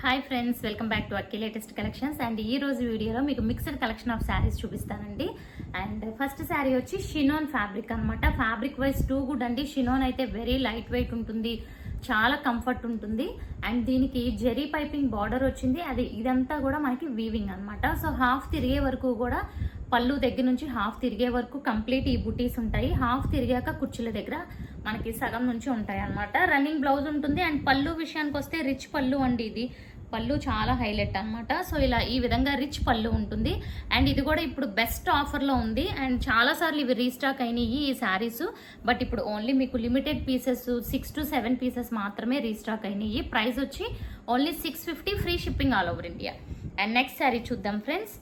Hi friends, welcome back to Akki latest collections. And ఈ రోజు వీడియోలో మీకు మిక్స్డ్ కలెక్షన్ ఆఫ్ శారీస్ చూపిస్తానండి. అండ్ ఫస్ట్ శారీ వచ్చి షినోన్ ఫ్యాబ్రిక్ అనమాట. ఫ్యాబ్రిక్ వైజ్ టూ గుడ్ అండి. షినోన్ అయితే వెరీ లైట్ వెయిట్ ఉంటుంది, చాలా కంఫర్ట్ ఉంటుంది. అండ్ దీనికి జెరీ పైపింగ్ బార్డర్ వచ్చింది. ఇదంతా కూడా మనకి వీవింగ్ అనమాట. సో హాఫ్ తిరిగే వరకు కూడా పళ్ళు దగ్గర నుంచి హాఫ్ తిరిగే వరకు కంప్లీట్ ఈ బుటీస్ ఉంటాయి. హాఫ్ తిరిగాక కుర్చీల దగ్గర మనకి సగం నుంచి ఉంటాయి అనమాట. రన్నింగ్ బ్లౌజ్ ఉంటుంది. అండ్ పళ్ళు విషయానికి వస్తే రిచ్ పళ్ళు అండి. ఇది పళ్ళు చాలా హైలైట్ అనమాట. సో ఇలా ఈ విధంగా రిచ్ పళ్ళు ఉంటుంది. అండ్ ఇది కూడా ఇప్పుడు బెస్ట్ ఆఫర్లో ఉంది. అండ్ చాలా సార్లు ఇవి రీస్టాక్ అయినాయి ఈ శారీస్. బట్ ఇప్పుడు ఓన్లీ మీకు లిమిటెడ్ పీసెస్ 6 to 7 పీసెస్ మాత్రమే రీస్టాక్ అయినాయి. ప్రైస్ వచ్చి only 650, free shipping all over India. And next sari చూద్దాం ఫ్రెండ్స్.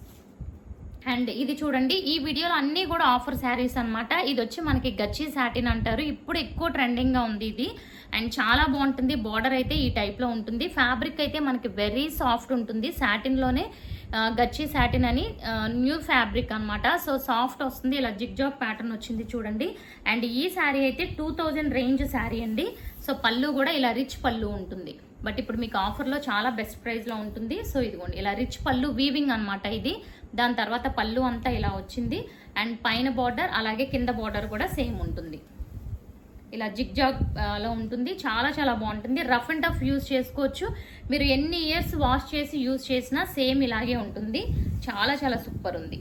అండ్ ఇది చూడండి, ఈ వీడియోలో అన్నీ కూడా ఆఫర్ శారీస్ అనమాట. ఇది వచ్చి మనకి గచ్చి సాటిన్ అంటారు. ఇప్పుడు ఎక్కువ ట్రెండింగ్గా ఉంది ఇది. అండ్ చాలా బాగుంటుంది. బార్డర్ అయితే ఈ టైప్లో ఉంటుంది. ఫ్యాబ్రిక్ అయితే మనకి వెరీ సాఫ్ట్ ఉంటుంది. సాటిన్లోనే గచ్చి సాటిన్ అని న్యూ ఫ్యాబ్రిక్ అనమాట. సో సాఫ్ట్ వస్తుంది. ఇలా జిగ్జాగ్ ప్యాటర్న్ వచ్చింది చూడండి. అండ్ ఈ శారీ అయితే 2000 రేంజ్ శారీ అండి. సో పళ్ళు కూడా ఇలా రిచ్ పళ్ళు ఉంటుంది. బట్ ఇప్పుడు మీకు ఆఫర్లో చాలా బెస్ట్ ప్రైస్లో ఉంటుంది. సో ఇదిగోండి, ఇలా రిచ్ పళ్ళు వీవింగ్ అనమాట ఇది. దాని తర్వాత పళ్ళు అంతా ఇలా వచ్చింది. అండ్ పైన బార్డర్ అలాగే కింద బార్డర్ కూడా సేమ్ ఉంటుంది. ఇలా జిగ్జాగ్ లో ఉంటుంది. చాలా చాలా బాగుంటుంది. రఫ్ అండ్ టఫ్ యూజ్ చేసుకోవచ్చు. మీరు ఎన్ని ఇయర్స్ వాష్ చేసి యూజ్ చేసినా సేమ్ ఇలాగే ఉంటుంది. చాలా చాలా సూపర్ ఉంది.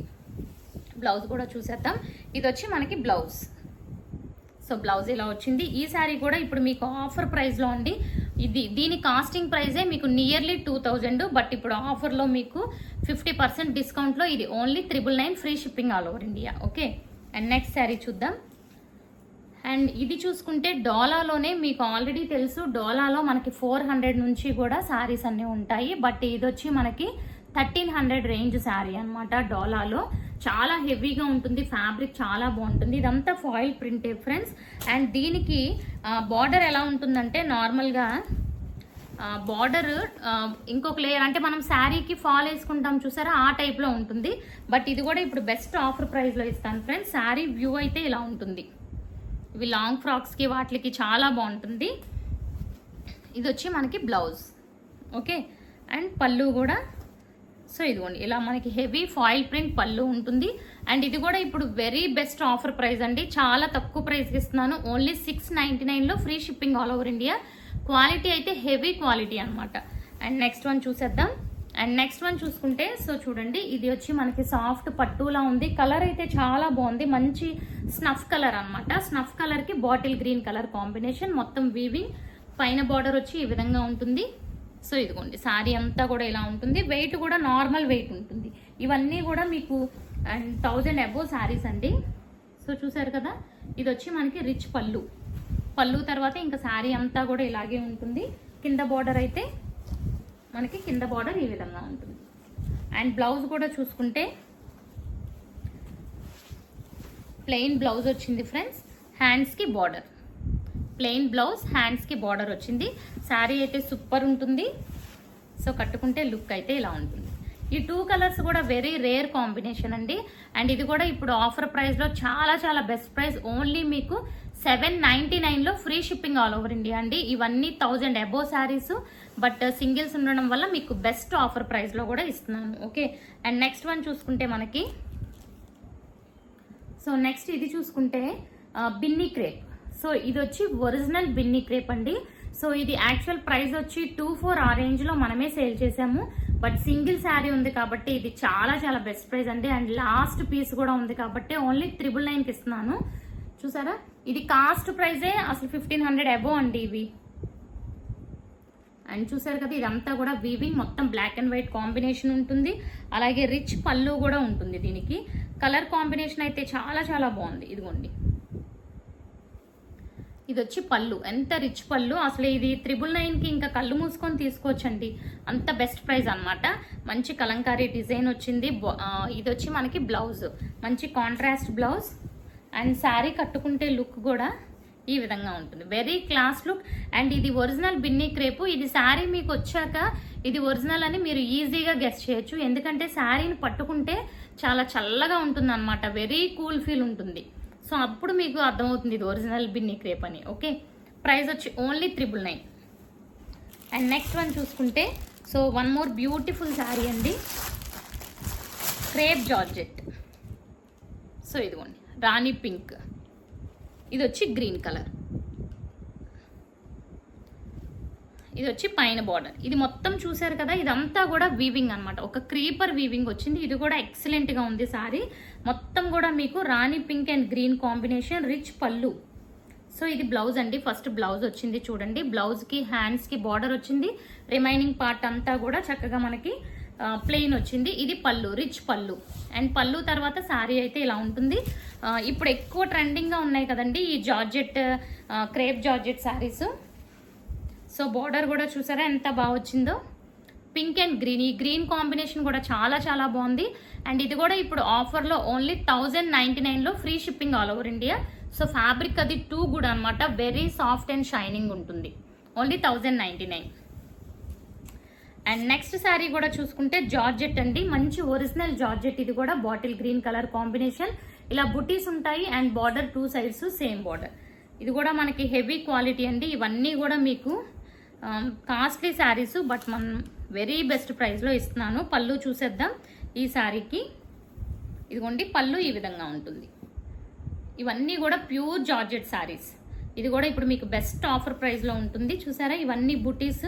బ్లౌజ్ కూడా చూసేద్దాం. ఇది వచ్చి మనకి బ్లౌజ్. సో బ్లౌజ్ ఇలా వచ్చింది. ఈ శారీ కూడా ఇప్పుడు మీకు ఆఫర్ ప్రైస్లో ఉంది. దీని కాస్టింగ్ ప్రైజే మీకు నియర్లీ 2000. బట్ ఇప్పుడు ఆఫర్లో మీకు 50% డిస్కౌంట్లో ఇది only 999, free shipping all over India. Okay. And next sari చూద్దాం. అండ్ ఇది చూసుకుంటే డోలాలోనే మీకు ఆల్రెడీ తెలుసు, డోలాలో మనకి 400 నుంచి కూడా శారీస్ అన్నీ ఉంటాయి. బట్ ఇది వచ్చి మనకి 1300 రేంజ్ శారీ అనమాట. డోలాలో చాలా హెవీగా ఉంటుంది. ఫ్యాబ్రిక్ చాలా బాగుంటుంది. ఇదంతా ఫాయిల్ ప్రింటే ఫ్రెండ్స్. అండ్ దీనికి బార్డర్ ఎలా ఉంటుందంటే నార్మల్గా బార్డర్ ఇంకొక లేయర్, అంటే మనం శారీకి ఫాల్ వేసుకుంటాం చూసారా, ఆ టైప్లో ఉంటుంది. బట్ ఇది కూడా ఇప్పుడు బెస్ట్ ఆఫర్ ప్రైస్లో ఇస్తాను ఫ్రెండ్స్. శారీ వ్యూ అయితే ఇలా ఉంటుంది. ఇవి లాంగ్ ఫ్రాక్స్కి వాటికి చాలా బాగుంటుంది. ఇది వచ్చి మనకి బ్లౌజ్. ఓకే. అండ్ పళ్ళు కూడా సో ఇదిగోండి, ఇలా మనకి హెవీ ఫాయిల్ ప్రింట్ పళ్ళు ఉంటుంది. అండ్ ఇది కూడా ఇప్పుడు వెరీ బెస్ట్ ఆఫర్ ప్రైస్ అండి. చాలా తక్కువ ప్రైస్కి ఇస్తున్నాను. ఓన్లీ 699లో free shipping all over India. Quality అయితే హెవీ క్వాలిటీ అనమాట. అండ్ నెక్స్ట్ వన్ చూసేద్దాం. అండ్ నెక్స్ట్ వన్ చూసుకుంటే సో చూడండి, ఇది వచ్చి మనకి సాఫ్ట్ పట్టులా ఉంది. కలర్ అయితే చాలా బాగుంది. మంచి స్నఫ్ కలర్ అనమాట. స్నఫ్ కలర్కి బాటిల్ గ్రీన్ కలర్ కాంబినేషన్. మొత్తం వీవింగ్. పైన బార్డర్ వచ్చి ఈ విధంగా ఉంటుంది. సో ఇదిగోండి, శారీ అంతా కూడా ఇలా ఉంటుంది. వెయిట్ కూడా నార్మల్ వెయిట్ ఉంటుంది. ఇవన్నీ కూడా మీకు 1000 అబోవ్ శారీస్ అండి. సో చూసారు కదా, ఇది వచ్చి మనకి రిచ్ పళ్ళు. పళ్ళు తర్వాత ఇంకా శారీ అంతా కూడా ఇలాగే ఉంటుంది. కింద బార్డర్ అయితే మనకి కింద బార్డర్ ఈ విధంగా ఉంటుంది. అండ్ బ్లౌజ్ కూడా చూసుకుంటే ప్లెయిన్ బ్లౌజ్ వచ్చింది ఫ్రెండ్స్. హ్యాండ్స్కి బార్డర్, ప్లెయిన్ బ్లౌజ్, హ్యాండ్స్కి బార్డర్ వచ్చింది. శారీ అయితే సూపర్ ఉంటుంది. సో కట్టుకుంటే లుక్ అయితే ఇలా ఉంటుంది. ఈ 2 కలర్స్ కూడా వెరీ రేర్ కాంబినేషన్ అండి. అండ్ ఇది కూడా ఇప్పుడు ఆఫర్ ప్రైస్లో చాలా చాలా బెస్ట్ ప్రైస్. ఓన్లీ మీకు 799లో free shipping all over India అండి. ఇవన్నీ 1000 అబోవ్ శారీస్. బట్ సింగిల్స్ ఉండడం వల్ల మీకు బెస్ట్ ఆఫర్ ప్రైస్లో కూడా ఇస్తున్నాను. ఓకే. అండ్ నెక్స్ట్ వన్ చూసుకుంటే మనకి సో నెక్స్ట్ ఇది చూసుకుంటే బిన్నీ క్రేప్. సో ఇది వచ్చి ఒరిజినల్ బిన్నీ క్రేప్ అండి. సో ఇది యాక్చువల్ ప్రైస్ వచ్చి 24 ఆ రేంజ్లో మనమే సేల్ చేసాము. బట్ సింగిల్ శారీ ఉంది కాబట్టి ఇది చాలా చాలా బెస్ట్ ప్రైస్ అండి. అండ్ లాస్ట్ పీస్ కూడా ఉంది కాబట్టి ఓన్లీ 999కి ఇస్తున్నాను. చూసారా, ఇది కాస్ట్ ప్రైజే అసలు 1500 అబోవ్ అండి ఇవి. అండ్ చూసారు కదా, ఇదంతా కూడా వీవింగ్, మొత్తం బ్లాక్ అండ్ వైట్ కాంబినేషన్ ఉంటుంది. అలాగే రిచ్ పళ్ళు కూడా ఉంటుంది. దీనికి కలర్ కాంబినేషన్ అయితే చాలా చాలా బాగుంది. ఇదిగోండి, ఇది వచ్చి పళ్ళు. ఎంత రిచ్ పళ్ళు అసలు. ఇది 999కి ఇంకా కళ్ళు మూసుకొని తీసుకోవచ్చండి. అంత బెస్ట్ ప్రైస్ అనమాట. మంచి కలంకారీ డిజైన్ వచ్చింది. ఇది వచ్చి మనకి బ్లౌజ్, మంచి కాంట్రాస్ట్ బ్లౌజ్. అండ్ శారీ కట్టుకుంటే లుక్ కూడా ఈ విధంగా ఉంటుంది. Very class look. అండ్ ఇది ఒరిజినల్ బిన్నీ క్రేపు. ఇది శారీ మీకు వచ్చాక ఇది ఒరిజినల్ అని మీరు ఈజీగా గెస్ చేయొచ్చు. ఎందుకంటే శారీని పట్టుకుంటే చాలా చల్లగా ఉంటుంది అనమాట. వెరీ కూల్ ఫీల్ ఉంటుంది. సో అప్పుడు మీకు అర్థమవుతుంది ఇది ఒరిజినల్ బిన్నీ క్రేప్ అని. ఓకే. ప్రైస్ వచ్చి ఓన్లీ 999. అండ్ నెక్స్ట్ వన్ చూసుకుంటే so one more beautiful sari అండి, క్రేప్ జార్జెట్. సో ఇదిగోండి రాణి పింక్, ఇది వచ్చి గ్రీన్ కలర్, ఇది వచ్చి పైన బార్డర్. ఇది మొత్తం చూసారు కదా, ఇదంతా కూడా వీవింగ్ అనమాట, ఒక క్రీపర్ వీవింగ్ వచ్చింది. ఇది కూడా ఎక్సలెంట్ గా ఉంది సారీ. మొత్తం కూడా మీకు రాణి pink and green combination, rich పళ్ళు. సో ఇది బ్లౌజ్ అండి, ఫస్ట్ బ్లౌజ్ వచ్చింది చూడండి. బ్లౌజ్ కి హ్యాండ్స్ కి బార్డర్ వచ్చింది, రిమైనింగ్ పార్ట్ అంతా కూడా చక్కగా మనకి ప్లెయిన్ వచ్చింది. ఇది పళ్ళు, రిచ్ పళ్ళు. అండ్ పళ్ళు తర్వాత శారీ అయితే ఇలా ఉంటుంది. ఇప్పుడు ఎక్కువ ట్రెండింగ్ గా ఉన్నాయి కదండి ఈ georgette, crepe georgette saris. So border కూడా చూసారా ఎంత బాగా వచ్చిందో, పింక్ అండ్ గ్రీన్. ఈ గ్రీన్ కాంబినేషన్ కూడా చాలా చాలా బాగుంది. అండ్ ఇది కూడా ఇప్పుడు ఆఫర్లో ఓన్లీ 1099లో free shipping all over India. So fabric అది టూ గుడ్ అనమాట, వెరీ సాఫ్ట్ అండ్ షైనింగ్ ఉంటుంది. ఓన్లీ 1099. అండ్ నెక్స్ట్ శారీ కూడా చూసుకుంటే జార్జెట్ అండి, మంచి ఒరిజినల్ జార్జెట్. ఇది కూడా బాటిల్ గ్రీన్ కలర్ కాంబినేషన్, ఇలా బుటీస్ ఉంటాయి and border two sides same border. ఇది కూడా మనకి హెవీ క్వాలిటీ అండి. ఇవన్నీ కూడా మీకు కాస్ట్లీ శారీస్, బట్ మనం వెరీ బెస్ట్ ప్రైస్లో ఇస్తున్నాను. పళ్ళు చూసేద్దాం ఈ శారీకి. ఇదిగోండి పళ్ళు ఈ విధంగా ఉంటుంది. ఇవన్నీ కూడా ప్యూర్ జార్జెట్ శారీస్. ఇది కూడా ఇప్పుడు మీకు బెస్ట్ ఆఫర్ ప్రైస్లో ఉంటుంది. చూసారా ఇవన్నీ బుటీస్,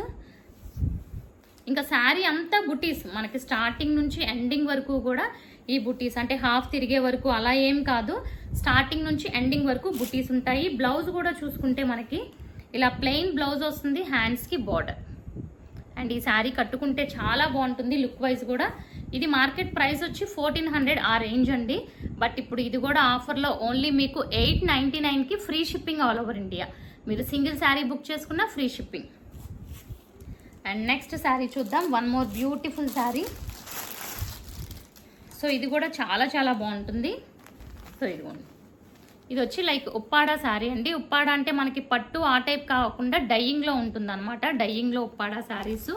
ఇంకా శారీ అంతా బుటీస్ మనకి స్టార్టింగ్ నుంచి ఎండింగ్ వరకు కూడా ఈ బుటీస్, అంటే హాఫ్ తిరిగే వరకు అలా ఏం కాదు, స్టార్టింగ్ నుంచి ఎండింగ్ వరకు బుటీస్ ఉంటాయి. బ్లౌజ్ కూడా చూసుకుంటే మనకి ఇలా ప్లెయిన్ బ్లౌజ్ వస్తుంది, హ్యాండ్స్ కి బార్డర్. అండ్ ఈ శారీ కట్టుకుంటే చాలా బాగుంటుంది లుక్ వైజ్ కూడా. ఇది మార్కెట్ ప్రైస్ వచ్చి 1400 ఆ రేంజ్ అండి, బట్ ఇప్పుడు ఇది కూడా ఆఫర్లో ఓన్లీ మీకు 899కి free shipping all over India. మీరు సింగిల్ శారీ బుక్ చేసుకున్న free shipping. And next sari చూద్దాం, one more beautiful sari. So ఇది కూడా చాలా చాలా బాగుంటుంది. సో ఇదిగోండి, ఇది వచ్చి లైక్ ఉప్పాడ శారీ అండి. ఉప్పాడ అంటే మనకి పట్టు ఆ టైప్ కాకుండా డైయింగ్లో ఉంటుంది అనమాట, డైయింగ్లో ఉప్పాడ శారీస్.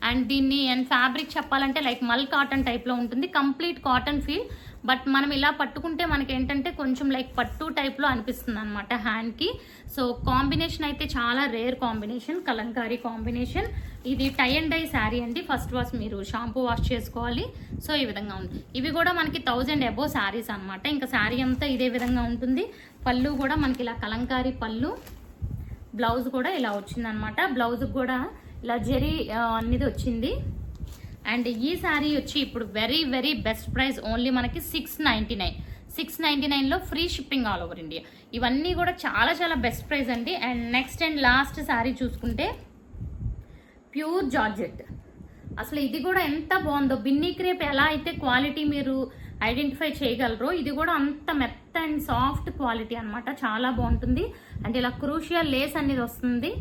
అండ్ దీన్ని అండ్ ఫ్యాబ్రిక్ చెప్పాలంటే లైక్ మల్ కాటన్ టైప్లో ఉంటుంది, కంప్లీట్ కాటన్ ఫీల్. బట్ మనం ఇలా పట్టుకుంటే మనకి ఏంటంటే కొంచెం లైక్ పట్టు టైప్లో అనిపిస్తుంది అనమాట హ్యాండ్కి. సో కాంబినేషన్ అయితే చాలా రేర్ కాంబినేషన్, కలంకారీ కాంబినేషన్. ఇది టై అండ్ డై శారీ అండి, ఫస్ట్ వాష్ మీరు షాంపూ వాష్ చేసుకోవాలి. సో ఈ విధంగా ఉంది. ఇవి కూడా మనకి 1000 అబోవ్ శారీస్ అనమాట. ఇంకా శారీ అంతా ఇదే విధంగా ఉంటుంది. పళ్ళు కూడా మనకి ఇలా కలంకారీ పళ్ళు, బ్లౌజ్ కూడా ఇలా వచ్చింది అనమాట. బ్లౌజ్ కూడా ఇలా జరీ అనేది వచ్చింది. అండ్ ఈ శారీ వచ్చి ఇప్పుడు very very best price, only మనకి 699లో free shipping all over India. ఇవన్నీ కూడా చాలా చాలా బెస్ట్ ప్రైస్ అండి. And next and last sari చూసుకుంటే ప్యూర్ జార్జెట్. అసలు ఇది కూడా ఎంత బాగుందో, బిన్నీ క్రేప్ ఎలా అయితే క్వాలిటీ మీరు ఐడెంటిఫై చేయగలరో ఇది కూడా అంత మెత్త అండ్ సాఫ్ట్ క్వాలిటీ అనమాట, చాలా బాగుంటుంది. అంటే ఇలా క్రూషియల్ లేస్ అనేది వస్తుంది.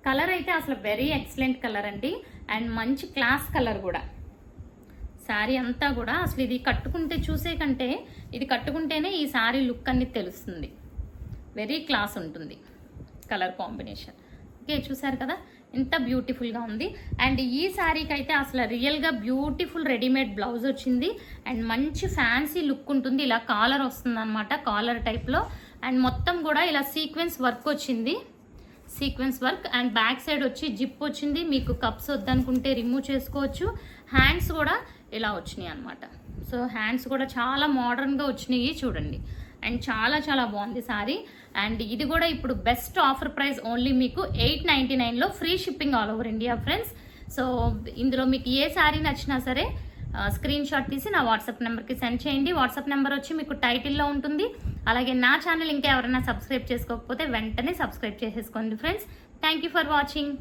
కలర్ అయితే అసలు వెరీ ఎక్సలెంట్ కలర్ అండి, అండ్ మంచి క్లాస్ కలర్ కూడా. శారీ అంతా కూడా అసలు ఇది కట్టుకుంటే చూసే కంటే ఇది కట్టుకుంటేనే ఈ శారీ లుక్ అనేది తెలుస్తుంది. వెరీ క్లాస్ ఉంటుంది కలర్ కాంబినేషన్. ఓకే చూసారు కదా ఎంత బ్యూటిఫుల్గా ఉంది. అండ్ ఈ శారీకి అయితే అసలు రియల్గా బ్యూటిఫుల్ రెడీమేడ్ బ్లౌజ్ వచ్చింది అండ్ మంచి ఫ్యాన్సీ లుక్ ఉంటుంది. ఇలా కాలర్ వస్తుంది అనమాట, కాలర్ టైప్లో. అండ్ మొత్తం కూడా ఇలా సీక్వెన్స్ వర్క్ వచ్చింది, sequence work. And back side వచ్చి జిప్ వచ్చింది. మీకు కప్స్ వద్దనుకుంటే రిమూవ్ చేసుకోవచ్చు. హ్యాండ్స్ కూడా ఇలా వచ్చినాయి అనమాట. సో హ్యాండ్స్ కూడా చాలా మోడర్న్గా వచ్చినాయి చూడండి. అండ్ చాలా చాలా బాగుంది సారీ. అండ్ ఇది కూడా ఇప్పుడు బెస్ట్ ఆఫర్ ప్రైస్, ఓన్లీ మీకు 899లో free shipping all over India friends. So ఇందులో మీకు ఏ శారీ నచ్చినా సరే స్క్రీన్ షాట్ తీసి నా వాట్సాప్ నెంబర్కి సెండ్ చేయండి. వాట్సాప్ నెంబర్ వచ్చి మీకు టైటిల్లో ఉంటుంది. అలాగే నా ఛానల్ ఇంకా ఎవరైనా సబ్స్క్రైబ్ చేసుకోకపోతే వెంటనే సబ్స్క్రైబ్ చేసేసుకోండి friends. Thank you for watching.